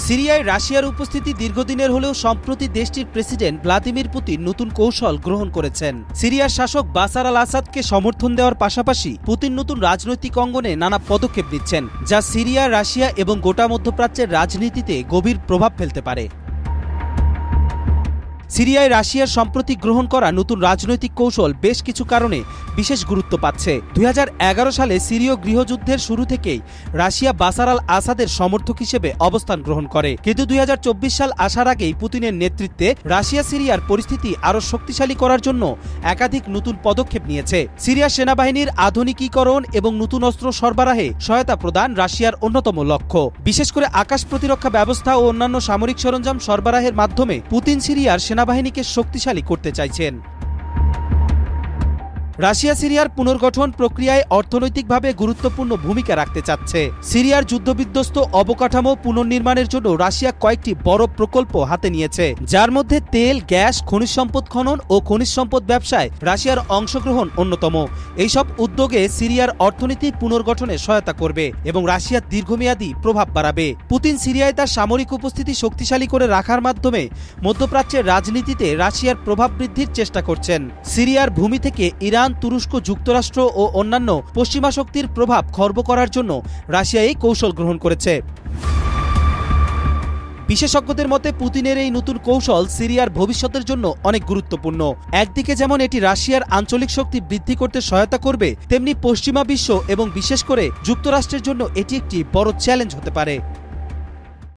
সিরিয়ায় রাশিয়ার উপস্থিতি দীর্ঘদিনের হলেও সম্প্রতি দেশটির প্রেসিডেন্ট ভ্লাদিমির পুতিন নতুন কৌশল গ্রহণ করেছেন। সিরিয়ার শাসক বাশার আল আসাদকে সমর্থন দেওয়ার পাশাপাশি পুতিন নতুন রাজনৈতিক অঙ্গনে নানা পদক্ষেপ নিচ্ছেন, যা সিরিয়া, রাশিয়া এবং গোটা মধ্যপ্রাচ্যের রাজনীতিতে গভীর প্রভাব ফেলতে পারে। সিরিয়ায় রাশিয়ার সম্প্রতি গ্রহণ করা নতুন রাজনৈতিক কৌশল বেশ কিছু কারণে বিশেষ গুরুত্ব পাচ্ছে। 2011 সালে সিরীয় গৃহযুদ্ধের শুরু থেকেই রাশিয়া বাশার আল আসাদের সমর্থক হিসেবে অবস্থান গ্রহণ করে, কিন্তু 2024 সাল আসার আগেই পুতিনের নেতৃত্বে রাশিয়া সিরিয়ার পরিস্থিতি আরও শক্তিশালী করার জন্য একাধিক নতুন পদক্ষেপ নিয়েছে। সিরিয়া সেনাবাহিনীর আধুনিকীকরণ এবং নতুন অস্ত্র সরবরাহে সহায়তা প্রদান রাশিয়ার অন্যতম লক্ষ্য। বিশেষ করে আকাশ প্রতিরক্ষা ব্যবস্থা ও অন্যান্য সামরিক সরঞ্জাম সরবরাহের মাধ্যমে পুতিন সিরিয়ার সেনাবাহিনীকে শক্তিশালী করতে চাইছেন। রাশিয়া সিরিয়ার পুনর্গঠন প্রক্রিয়ায় অর্থনৈতিকভাবে গুরুত্বপূর্ণ ভূমিকা রাখতে চাচ্ছে। সিরিয়ার যুদ্ধবিধ্বস্ত অবকাঠামো পুনর্নির্মাণের জন্য রাশিয়া কয়েকটি বড় প্রকল্প হাতে নিয়েছে, যার মধ্যে তেল, গ্যাস, খনিজ সম্পদ খনন ও খনিজ সম্পদ ব্যবসায় রাশিয়ার অংশগ্রহণ অন্যতম। এইসব উদ্যোগে সিরিয়ার অর্থনীতি পুনর্গঠনে সহায়তা করবে এবং রাশিয়ার দীর্ঘমেয়াদী প্রভাব বাড়াবে। পুতিন সিরিয়ায় তার সামরিক উপস্থিতি শক্তিশালী করে রাখার মাধ্যমে মধ্যপ্রাচ্যের রাজনীতিতে রাশিয়ার প্রভাব বৃদ্ধির চেষ্টা করছেন। সিরিয়ার ভূমি থেকে ইরান, তুরস্ক, যুক্তরাষ্ট্র ও অন্যান্য পশ্চিমা শক্তির প্রভাব খর্ব করার জন্য রাশিয়া এই কৌশল গ্রহণ করেছে। বিশেষজ্ঞদের মতে পুতিনের এই নতুন কৌশল সিরিয়ার ভবিষ্যতের জন্য অনেক গুরুত্বপূর্ণ। একদিকে যেমন এটি রাশিয়ার আঞ্চলিক শক্তি বৃদ্ধি করতে সহায়তা করবে, তেমনি পশ্চিমা বিশ্ব এবং বিশেষ করে যুক্তরাষ্ট্রের জন্য এটি একটি বড় চ্যালেঞ্জ হতে পারে।